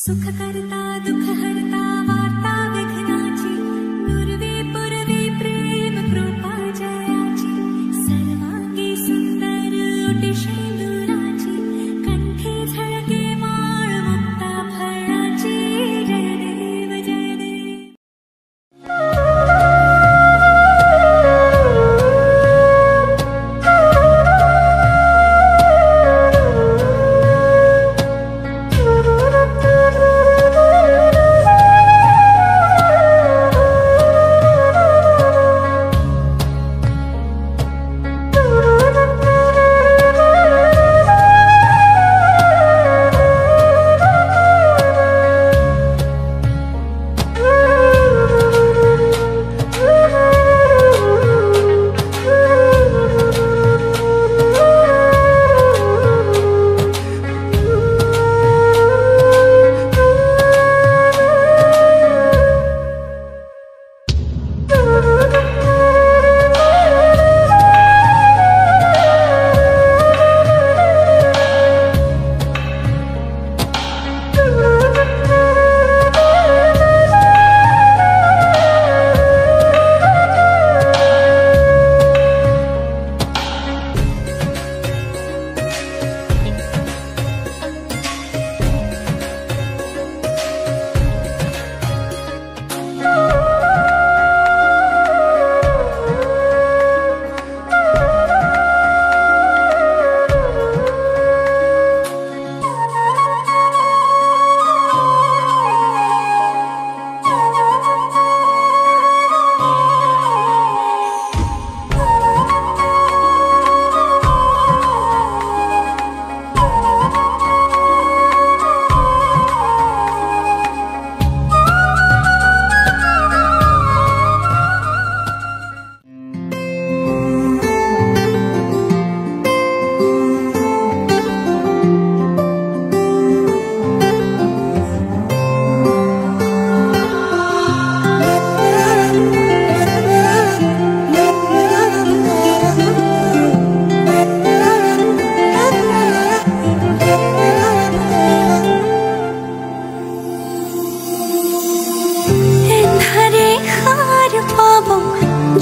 सुख करता दुख हरता वार्ता विघ्नाची नुरवी पुरवी प्रेम कृपा जयाची सर्वांगी सुंदर उटी शेंदुराची कंठी झळके माळ मुक्ता फळाची जय देव जय देव।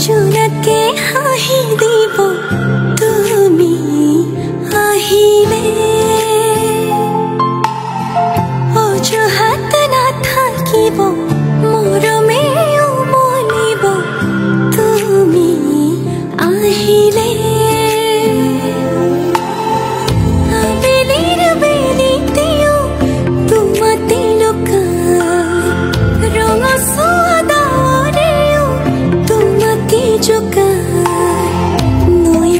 জোনাকে হাঁহি দিব তুমি আহিলে অজুহাত নাথাকিব মৰমে উমলিব তুমি আহিলে আবেলিৰ বেলিতেও তোমাতে লুকাই ৰঙচুৱা জোকাই নৈ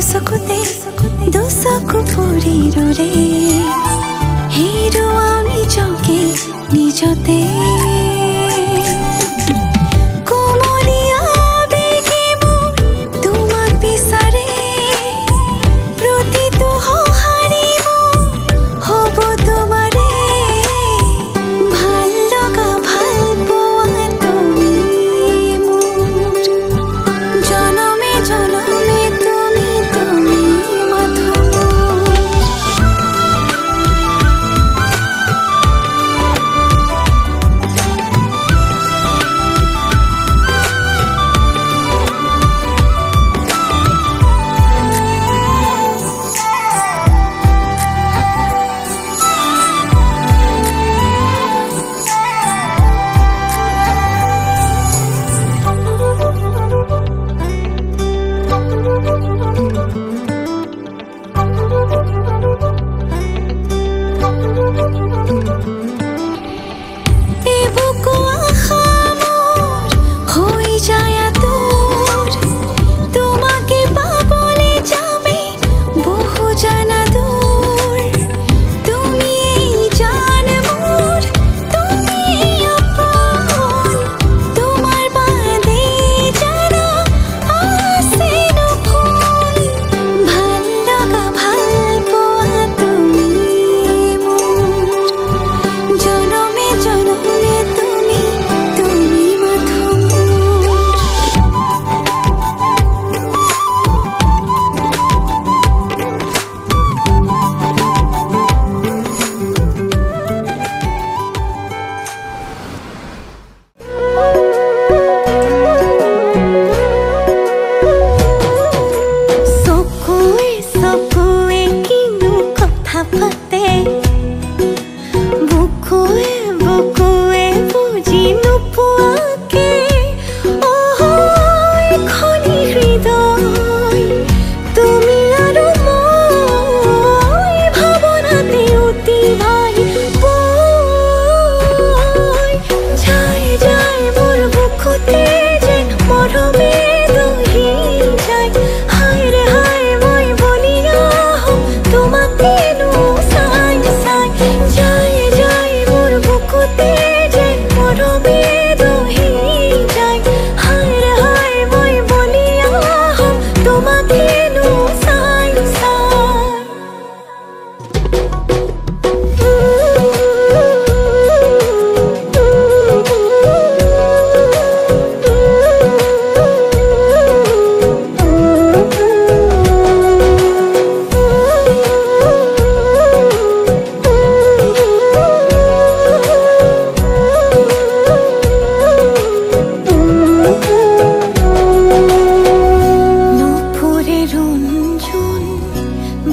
চকুতে দুচকু পৰি ৰৰে হেৰুৱাও নিজকে নিজতে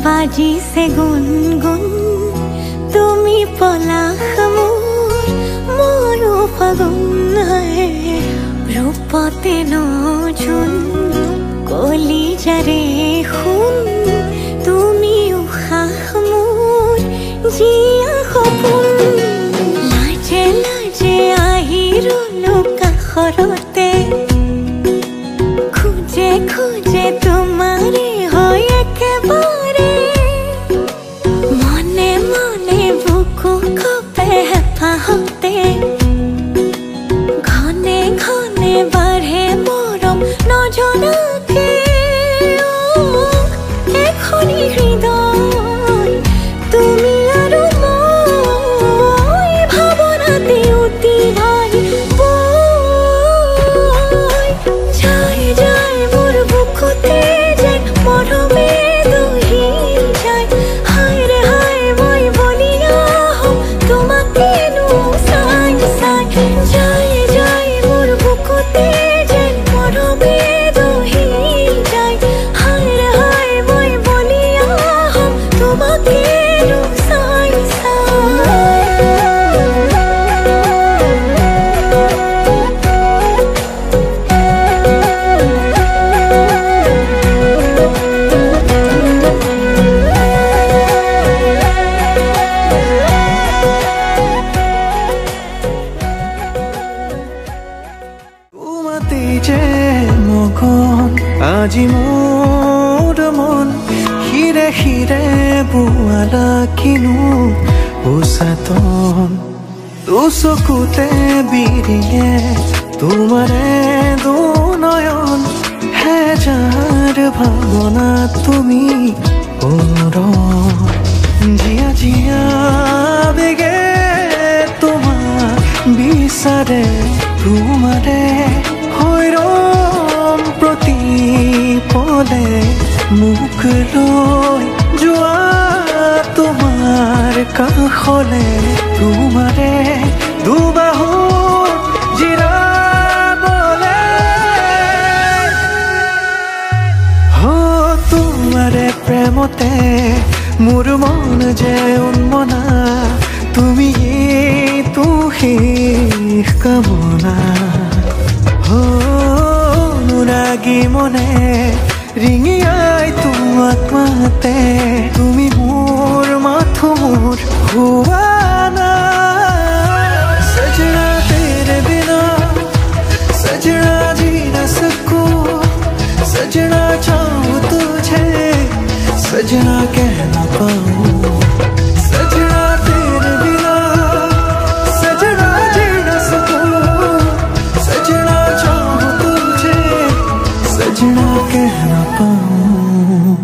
বাজিছে গুনগুন তুমি পলাশ মোৰ ফাগুন ৰূপতে নজুন কলিজাৰে শুন তুমি উশাহ মোৰ জিয়া সপোন লাজে লাজে আহি ৰলো কাষৰতে খুজে খুজে তোমাৰে হয় একেবাৰে মনে মনে বুকু কপে হেঁপাহতে ঘনে ঘনে বাঢ়ে মৰম নজনাকে এখনি হৃদয় তুমি আৰু মই ভাৱনাতে উতি ভাই যায় যায় মোৰ বুকুতে যেন মৰমে দহি যায় হায় ৰে হায় মই বলিয়া হম তোমাকেনো চাই চাই যায় যায় মোৰ বুকুতে যেন মৰমে দহি যায় হায় ৰে হায় মই বলিয়া হম তোমাকেনো চাই আজি মোৰ মন वाला किनू उसातन तू चकुते बिरिये तुमारे दो नयन हेजार भावना तुमी जिया जिया बेगे तुम्हार बिचारे तुमारे হৈৰম প্ৰতিপদে মুখ লৈ যোৱা তোমাৰ কাষলে তোমাৰে দুবাহুত জিৰাবলে তোমাৰে প্ৰেমতে মোৰ মন যে উন্মনা তুমি তো শেষ কামনা অনুৰাগী মনে ৰিঙিয়াই তোমাক মাতে তুমি মোৰ মাথো মোৰ হোৱা না सजना तेरे बिना सजना जी न सकूं सजना चाहूं तुझे सजना कह न पाऊं सजना तेरे बिना सजना जी न सकूं सजना चाहूं तुझे सजना कह न पाऊं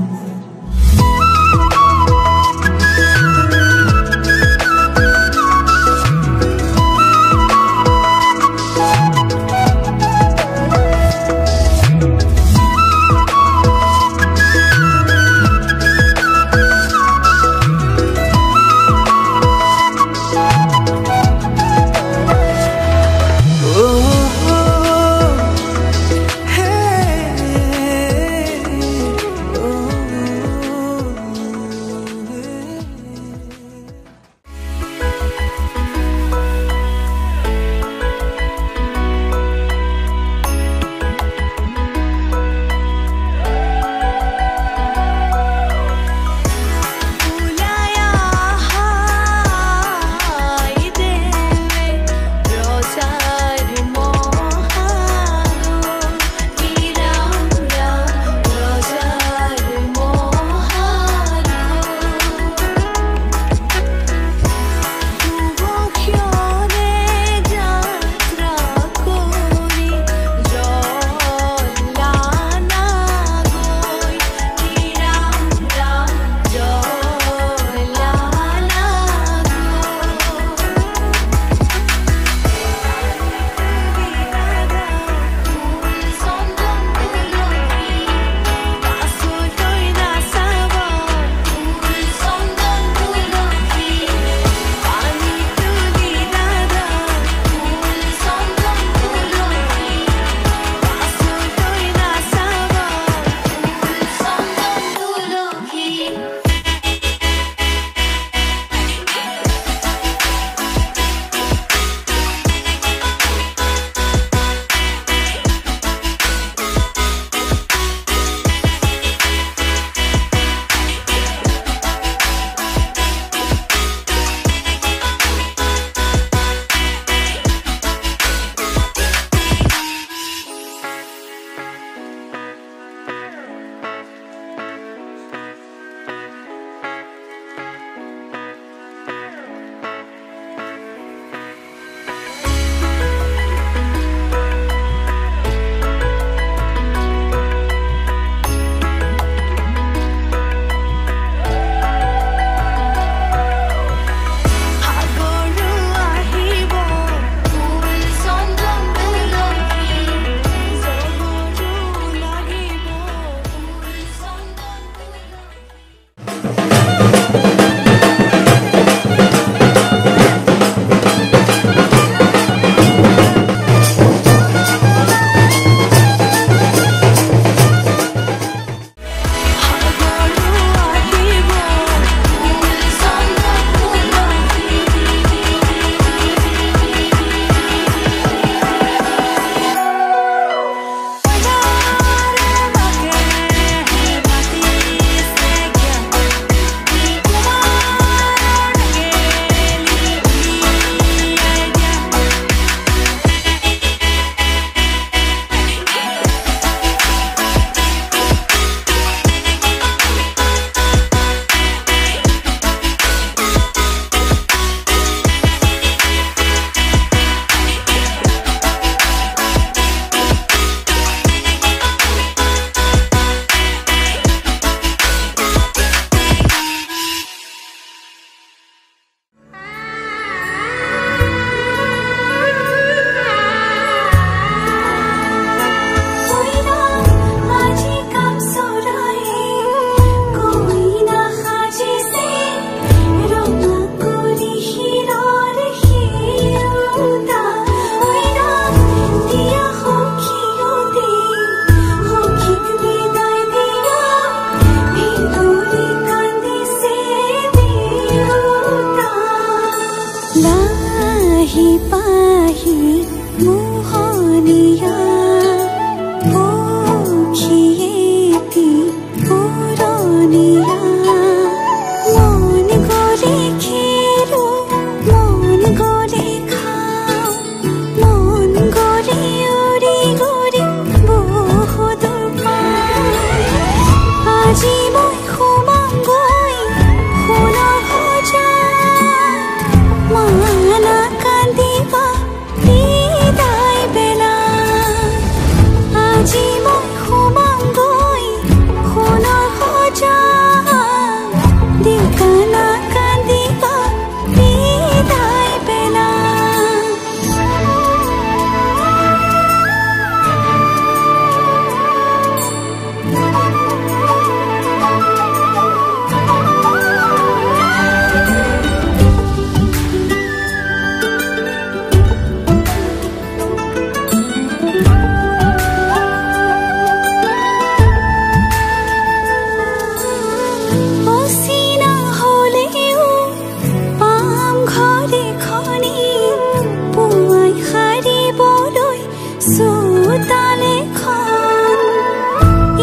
চোতালে খন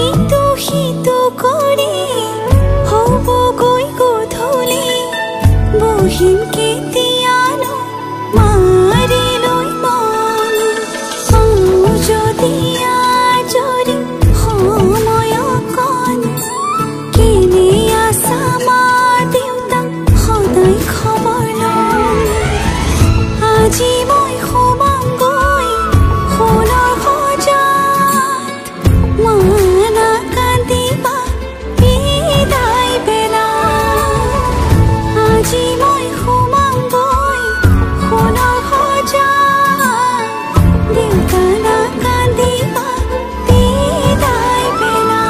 ইটো সিটো কৰি হ'বগৈ গধূলি বহিম কেতিয়ানো মাৰি লৈ মন যদি আজৰি সময় অকণ কেনে আছা মা দেউতাক সদায় খবৰ লম আজি মই সোমাম গৈ সোণৰ সজাত মানা কান্দিবা বিদায় বেলা আজি মই সোমাম গৈ সোণৰ সজাত দেউতা না কান্দিবা বিদায় বেলা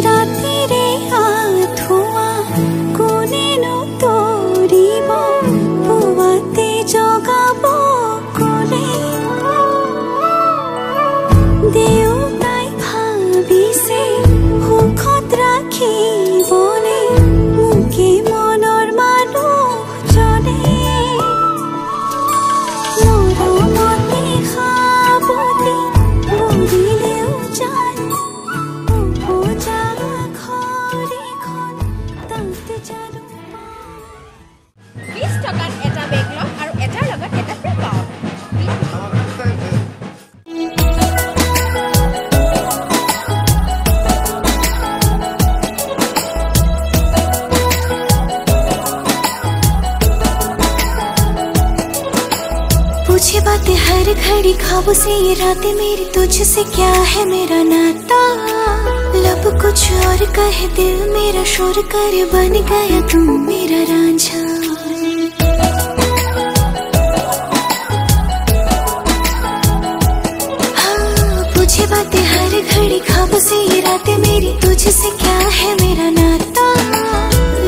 ৰাতিৰে আঁঠুৱা কোনেনো তৰিব পুৱাতে জগাব কোনে দেউতাই ভাবিছে সুখত ৰাখিবনে মোকে মনৰ মানুহজনে মৰমতে সাৱটি বুলিলেও জান উপজা ঘৰখন তাত জানো 20 টকাত এটা বেগ লওক আৰু এটাৰ লগত এটা ফ্ৰী পাওক पूछे बातें हर घड़ी ख्वाबों से ये रातें मेरी तुझसे क्या है मेरा नाता लब कुछ और कहे दिल मेरा शोर कर बन गया तू मेरा रांझा हाँ पूछे बातें हर घड़ी ख्वाबों से ये रातें मेरी तुझसे क्या है मेरा नाता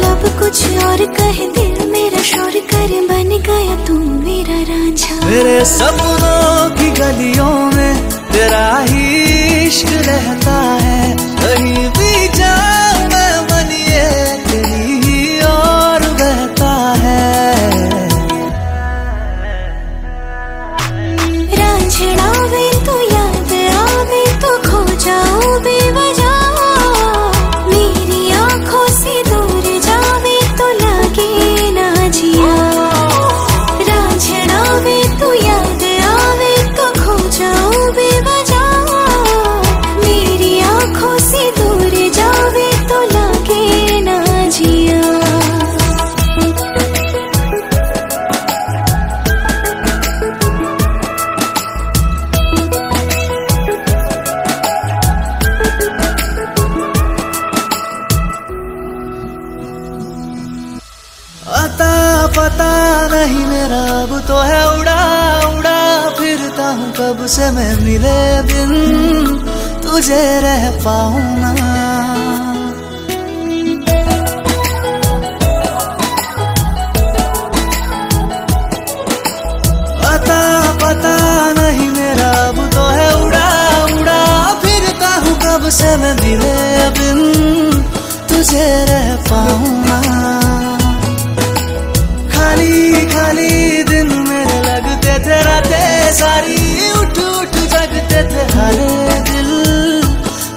लब कुछ और कहे दिल मेरा शोर कर बन गया तू मेरा रांझा मेरे सपनों की गलियों में तेरा ही इश्क रहता है कहीं भी जाऊं मैं बनिए तेरी ही और बहता है रांझना वे तो याद आवे तो खो जाओ बेवजह मेरी आंखों से दूर जावे तो लगे ना जिया रांझना वे तो याद आवे तो खो जाओ बेवजह मेरी आंखों से दूर जावे तो लगे ना जिया अता पता नहीं मेरा अब तो है उड़ा उड़ा फिरता हूँ कब से मैं मिले बिन तुझे रह पाऊँ ना अता पता नहीं मेरा अब तो है उड़ा उड़ा फिरता हूँ कब से मैं मिले बिन तुझे रह पाऊँ ना खाली खाली दिन मेरे लगते थे रातें सारी उठ उठ जगते थे हरे दिल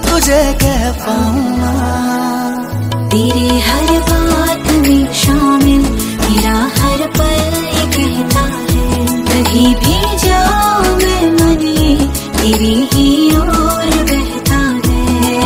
तुझे कह पाऊँ ना तेरे हर बात में शामिल मेरा हर पल ये कहता है कहीं भी जाओ मैं मने तेरी ही ओर बहता है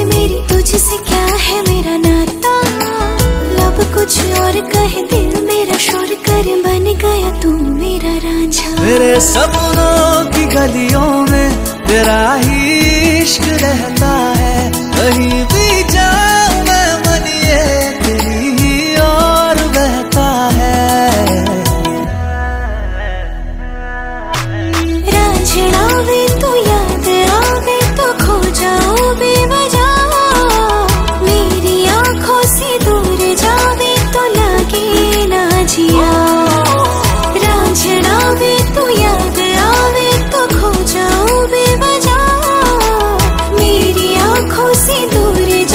मेरी तुझसे क्या है मेरा नाता, लब कुछ और कहे दिल मेरा शोर कर, बन गया तू मेरा रांझा। मेरे सपनों की गलियों में तेरा ही इश्क रहता है, कहीं भी जाऊं मैं मन ये तेरी ही और बहता है। रांझना वे तू याद आवे तो खो जाओ बेवजह, मेरी आंखों से दूर जावे तो लगे ना जिया। रांझना वे तू याद आवे तो खो जाओ बेवजह, मेरी आंखों से दूर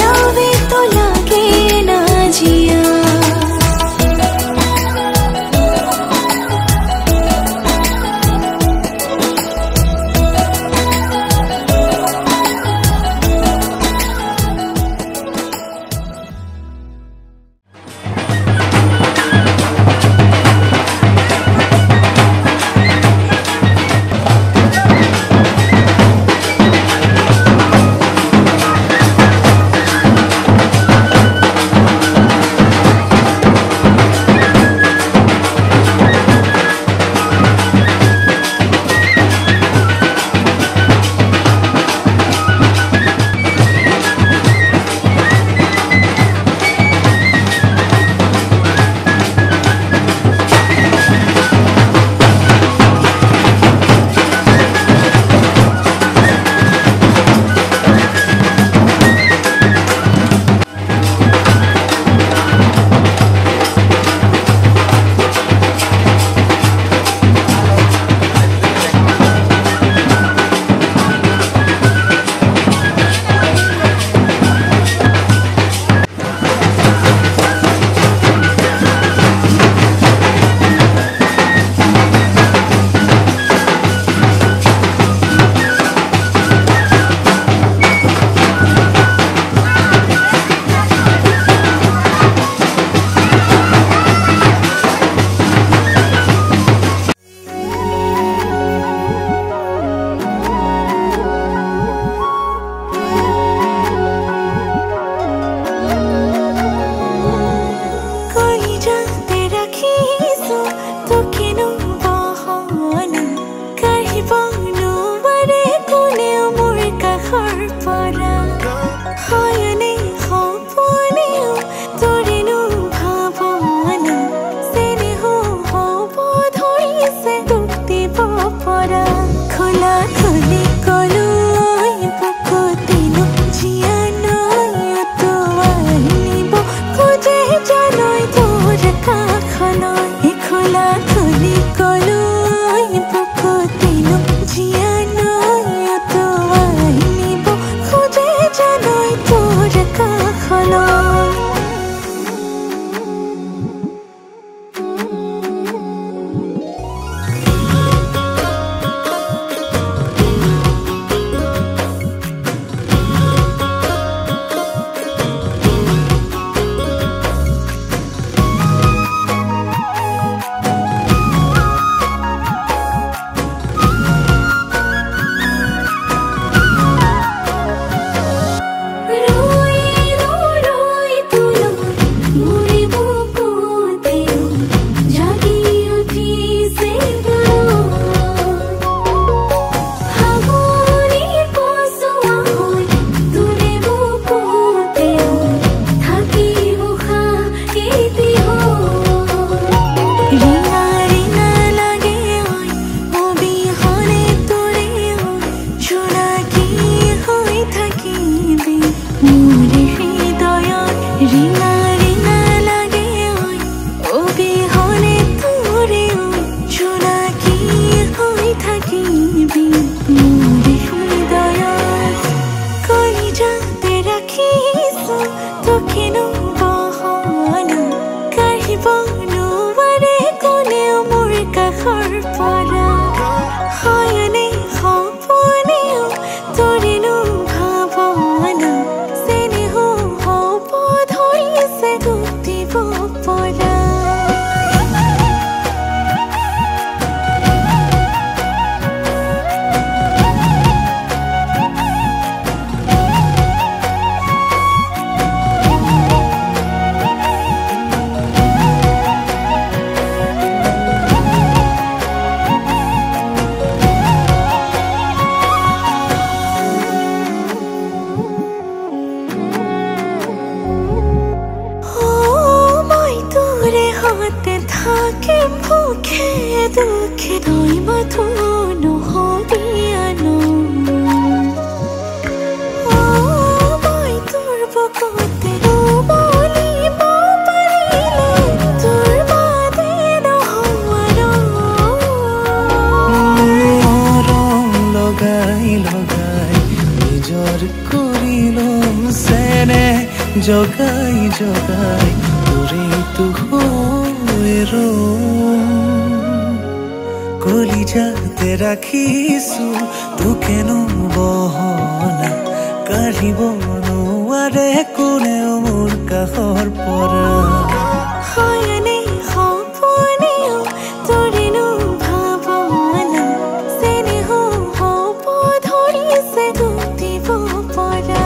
জগাই জগাই তোরে তো হয়ে কলিজাতে ৰাখিছো তোকেনো বহলা কাঢ়িব নোৱাৰে কোনেও মোৰ কাষৰ পৰা হয়নে সপনেও তোৰেনো ভাৱনা চেনেহ হ'ব ধৰিছে দুটিব পৰা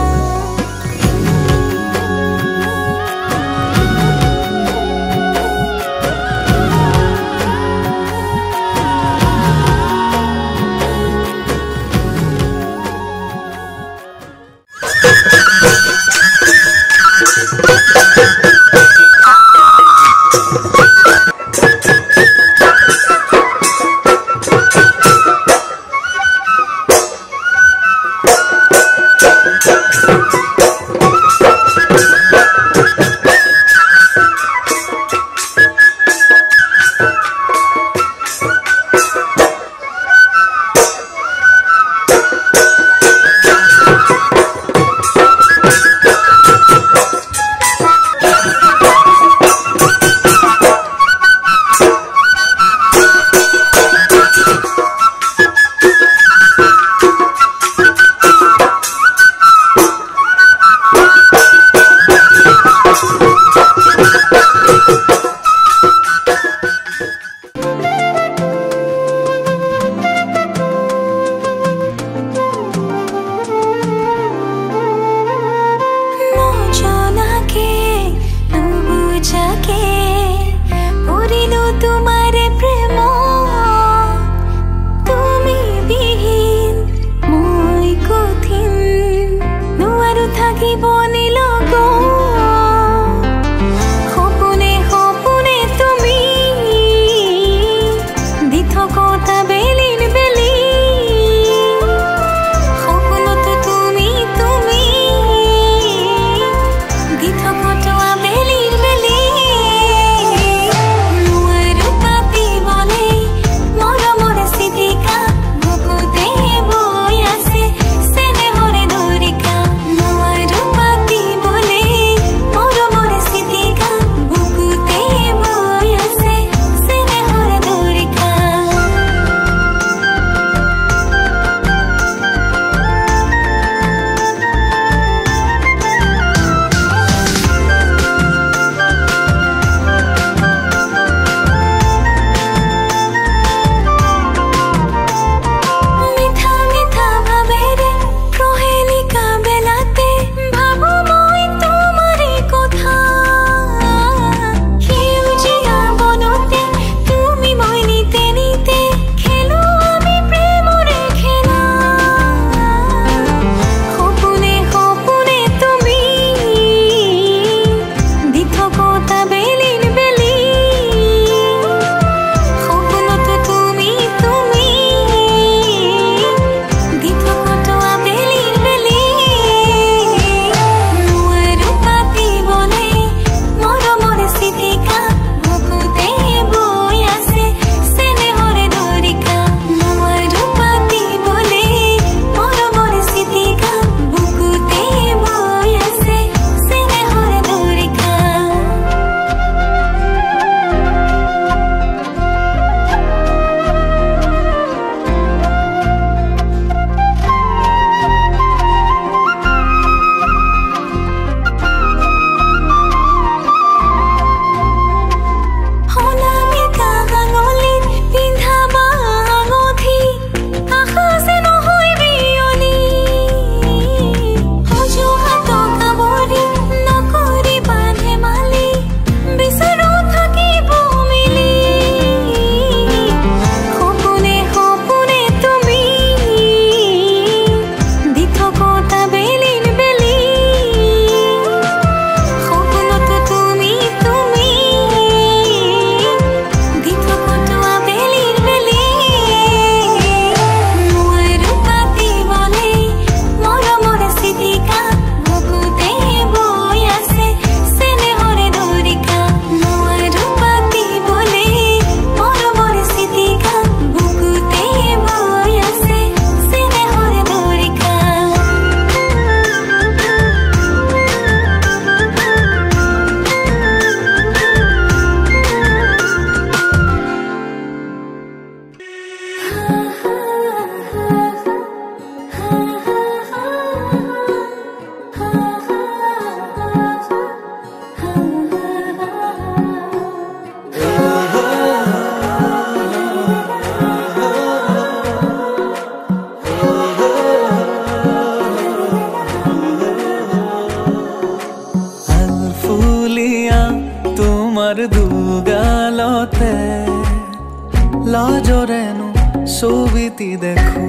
ছবিটি দেখো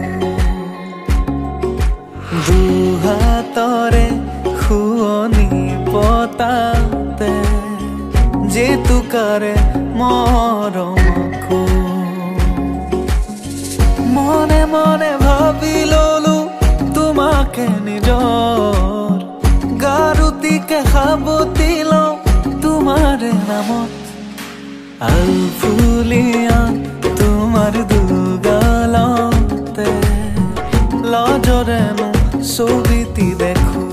দুহাতৰে শুৱনি পতাতে জেতুকাৰে মৰমকো মনে মনে ভাবি ললো তোমাকে নিজৰ গাৰুতিকে সাবতি লওঁ তোমাৰ নামত আলফুলিয়া তোমাৰ দুগালতে লজৰেনো ছবিটি দেখো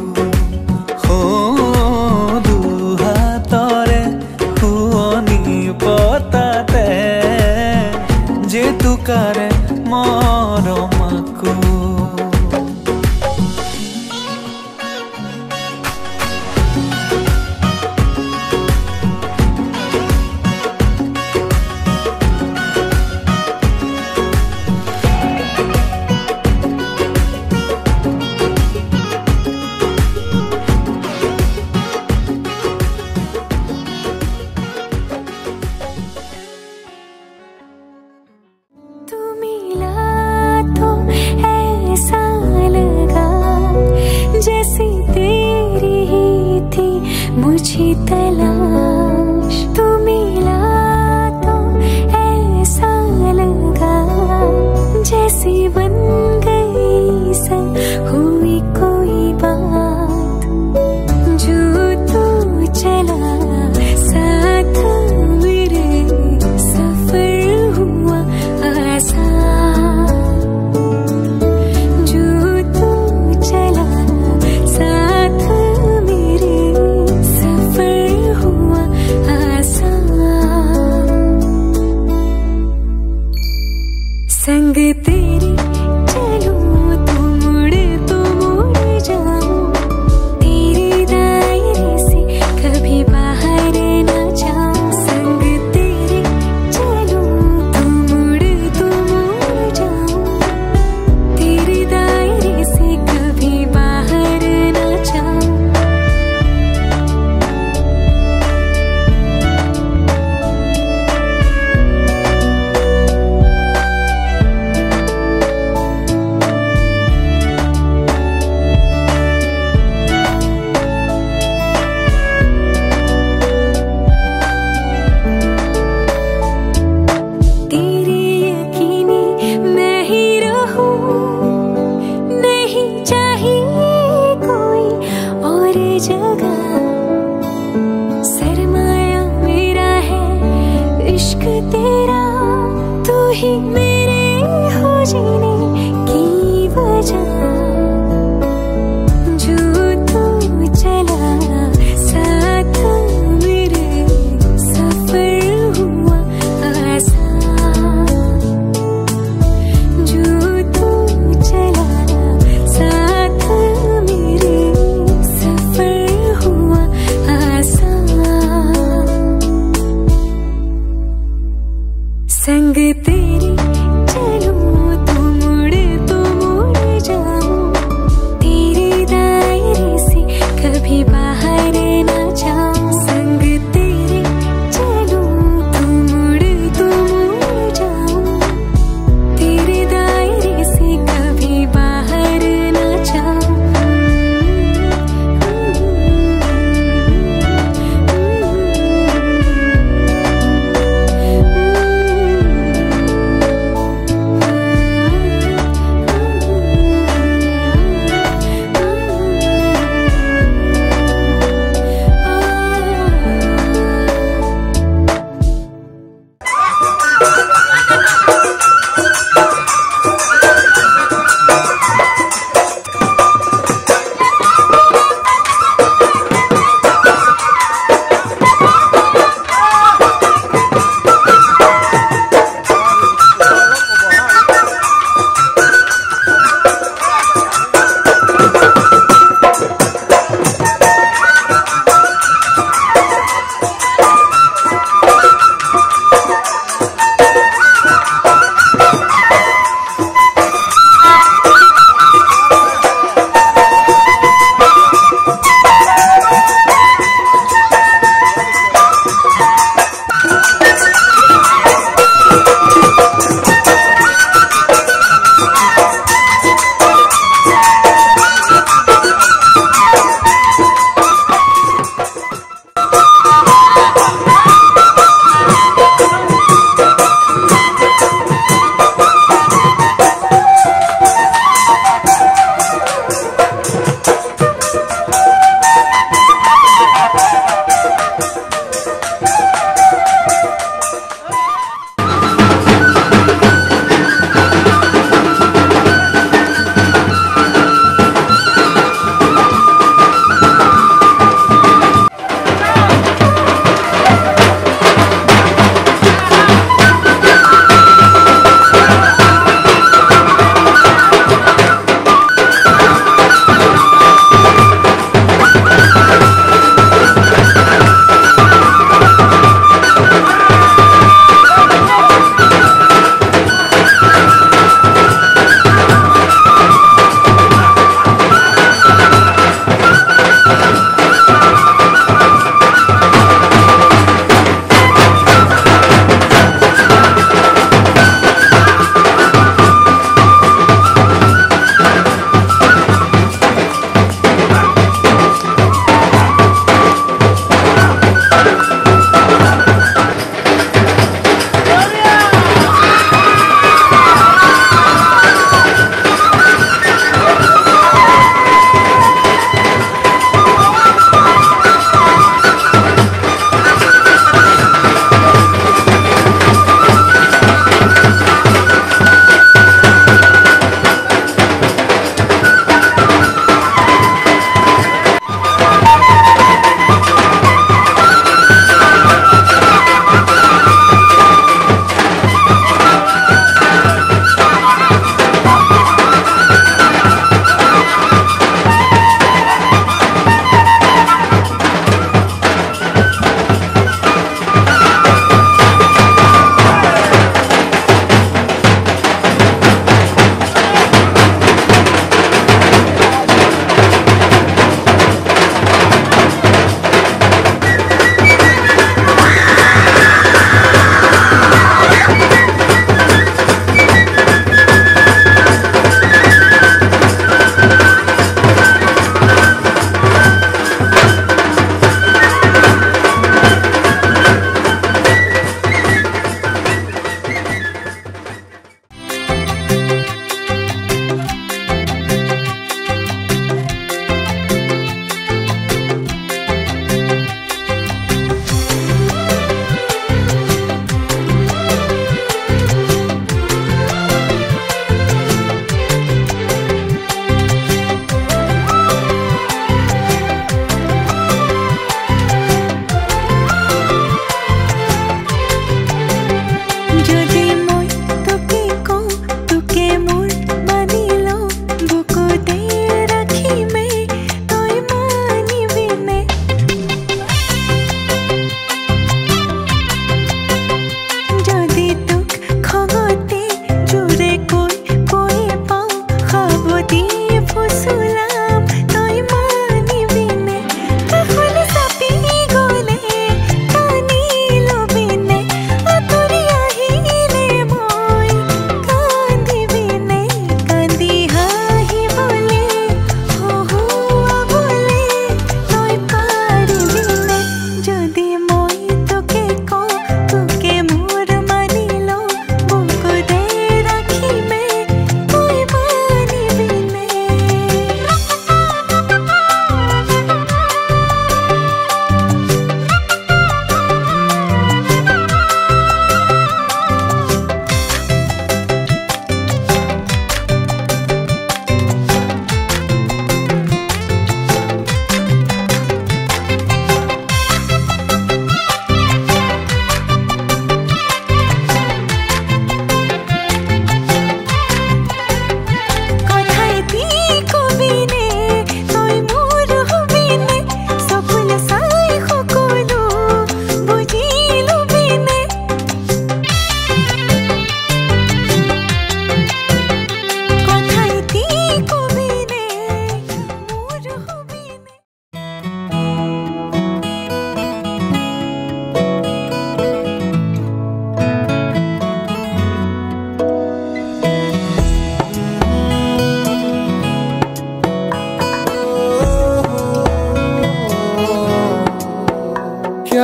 দুহাতৰে শুৱনি পতাতে জেতুকাৰে মৰমকো मुझे तलाश तू मिला तो ऐसा लगा जैसे बन गई सन हुई कोई बात जो तू चला साथ मेरे सफर हुआ आसान जो तू चला साथ मेरे संग तेरे चलूं तो मुड़ जाऊं तेरे दायरे से कभी बाहर न जाऊं संग तेरे चलूं तो मुड़ जाऊं तेरे दायरे से कभी बाहर न जाऊं सरमाया मेरा है इश्क तेरा तू ही मेरे हो जीने की वजह जो तू चला साथ मेरे सफर हुआ आसान जो तू चला साथ मेरे संग तेरे चलूं तो मुड़ जाऊं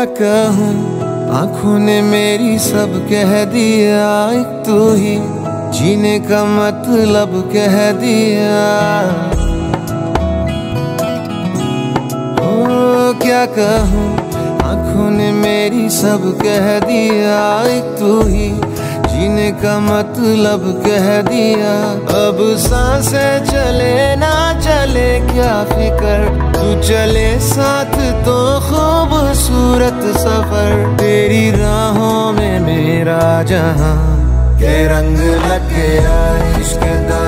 क्या कहूँ, आँखों ने मेरी सब कह दिया, एक तू ही जीने का मतलब कह दिया। ओ क्या कहूँ, आँखों ने मेरी सब कह दिया, एक तू ही जीने का मतलब कह दिया। अब सांसें चले ना चले क्या फिकर, तू चले साथ तो खूबसूरत सफर। तेरी राहों में मेरा जहां के रंग लग गया इश्क दा,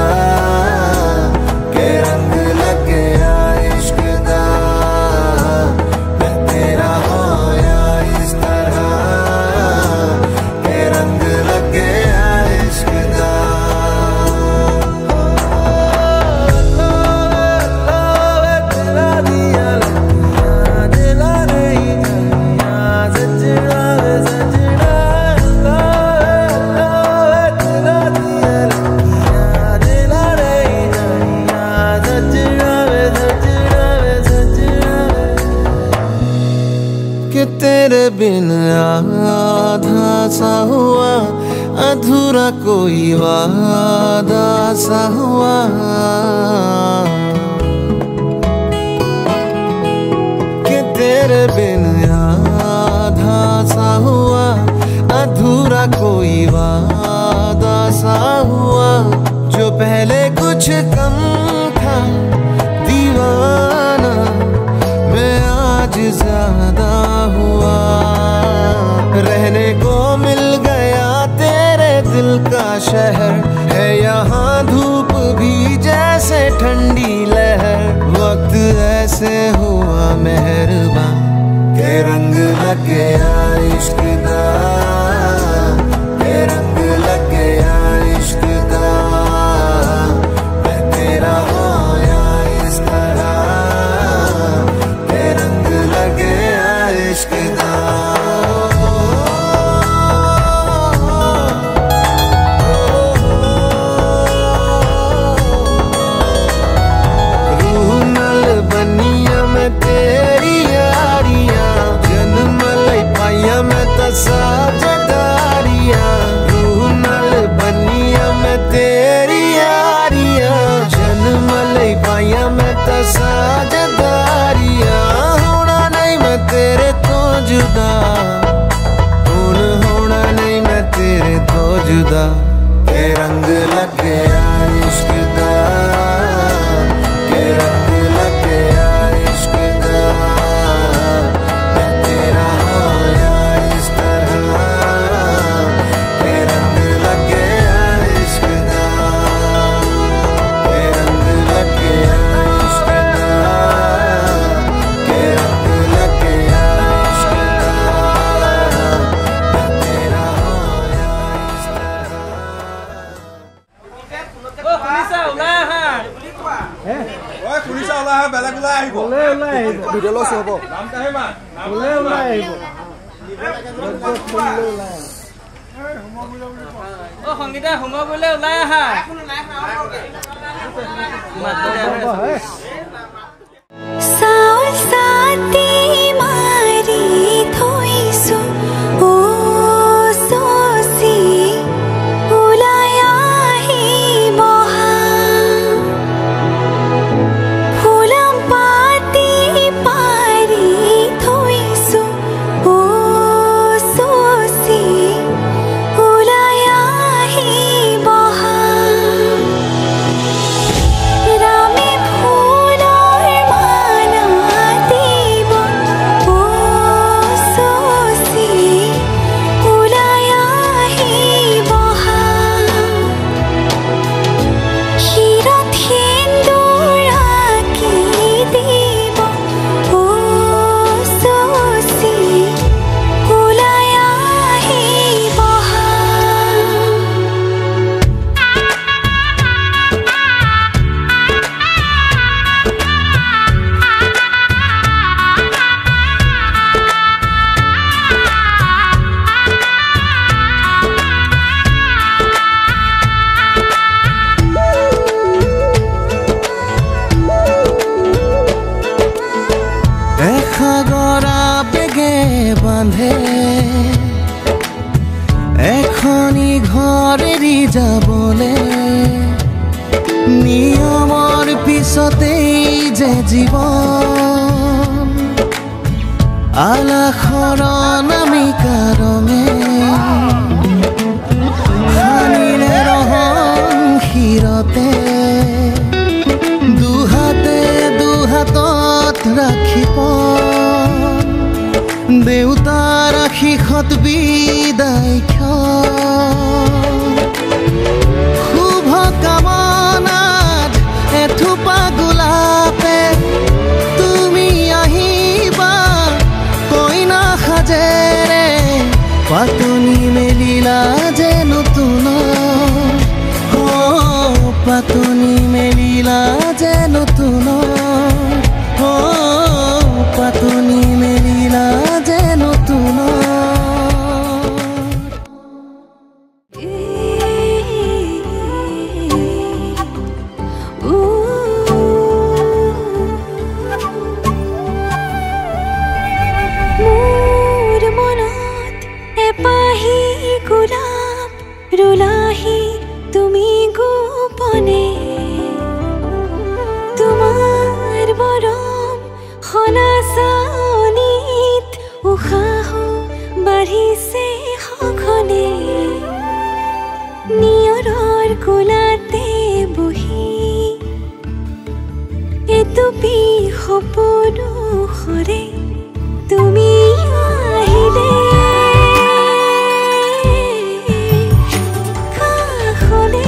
के रंग लग गया इश्क दा। मैं तेरा होया इस तरह, के रंग लग गया इश्क दा। तेरा दिया लगिया दिला नहीं जानिया, सजना सजना कि तेरे बिन आधा सा हुआ, अधूरा कोई वादा सा हुआ। कि तेरे बिन आधा सा हुआ, अधूरा कोई वादा सा हुआ। जो पहले कुछ कम था दीवाना, मैं आज ज्यादा हुआ। रहने को मिल गया तेरे दिल का शहर, है यहाँ धूप भी जैसे ठंडी लहर। वक्त ऐसे हुआ मेहरबान, के रंग लग गया इश्क दा, के रंग लग गया इश्क दा। मैं तेरा होया इस तरह, के रंग लग गया इश्क दा। रूह नल बनिया मैं तेरी यारियां, जन्म लई पाइया मैं तसा जदारियां। रूह नल बनिया मैं तेरी यारियां, जन्म लई पाइया मैं तसा जदारियां। होना नहीं मैं तेरे तो जुदा, हुण होना नहीं मैं तेरे तो जुदा। के रंग लग गया इश्क दा, के रंग लग गया इश्क दा। मैं तेरा होया इस तरह, के रंग लग गया इश्क दा, के रंग लग गया इश्क दा, के रंग लग गया इश्क दा। मैं तेरा होया इस तरह। পুলিচা ওলাই আহে, বেলেগ ওলাই আহিব, ওলাই আহিব, ভিডিঅ' লছ হ'ব। নামটাহে মা ওলাই আহিব। অ সংগীতা হোমৱৰ্ক কৰিলে ওলাই আহা। साथ साथी मारी थोइसु ओ सोसी उलाया ही बहा। फूलम पाती पारी थोइसु ओ सोसी उलाया ही बहा। रामे फूल নিয়মৰ পিছতেই যে জীৱন আলাসৰ নামিকা ৰঙে হানিৰে ৰহন শিৰতে দুহাতে দুহাতত ৰাখিব দেউতাৰ আশীষত বিদায় শুভ কামনাত এথোপা গোলাপে তুমি আহিবা কইনা সাজেৰে পাতনি মেলিলা যে নতুন পাতনি মেলিলা যে নতুন পাতনি মেলিলা যে নতুন মোৰ মনত এপাহি গোলাপ ৰুলাহি তুমি গোপনে তোমাৰ বৰম খনাচানিত উশাহ বাঢ়িছে সঘনে নিয়ৰৰ কোলাতে বহি এটুপি সপোনো সৰে তুমি আহিলে কাষলে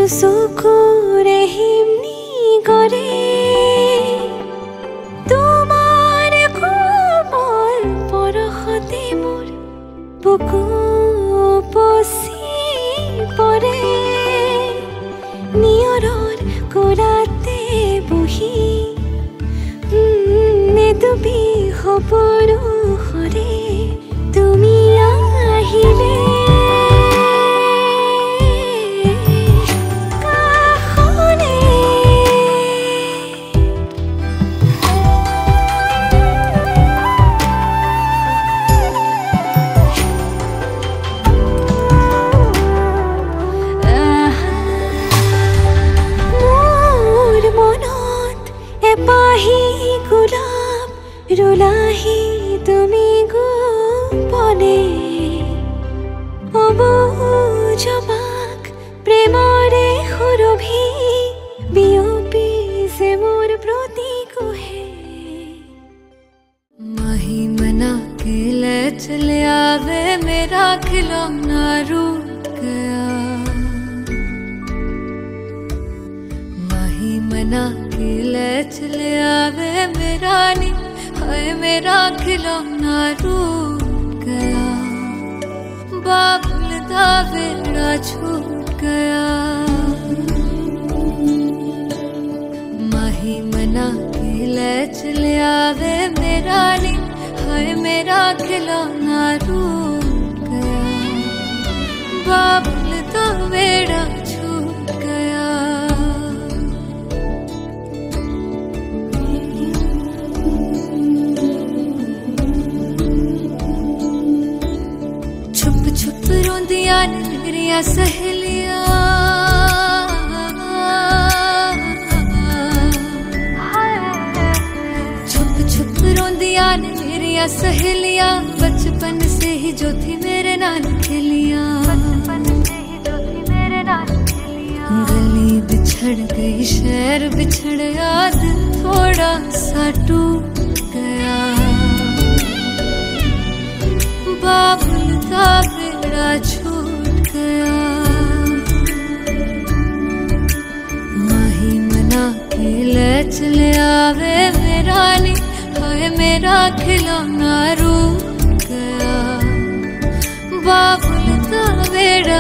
চকুৰে হিমনি কৰে তোমাৰ কোমল পৰশতে মোৰ বুকু পচি পৰে নিয়ৰৰ কোলাতে বহি এটুপি সপোনো সৰে তুমি আহিলে ৰুলাহি তুমি গোপনে অবুজবাক প্ৰেমৰে সুৰভি বিয়পি যে মোৰ প্ৰতি কোহে মাহি মনা के ले चले आवे मेरा खिलौना रूठ गया माही मना के ले चले आवे मेरा नी हाय मेरा खिलौना रूठ गया बाबुल दा बेड़ा छूट गया माही मना के ले चले आवे मेरा नी हाय मेरा खिलौना रूठ गया बाबुल दा बेड़ा छूट गया रोंदियां मेरिया सहेलियां छुप छुप रोंदियां मेरिया सहेलियां बचपन से ही जो थी मेरे नाल खेलियां गली बिछड़ गई शहर बिछड़ याद थोड़ा सा टूट गया बाबुल का बेड़ा छूट गया माही मना के ले चले आवे मेरा नी हाय मेरा खिलौना रूठ गया बाबुल का बेड़ा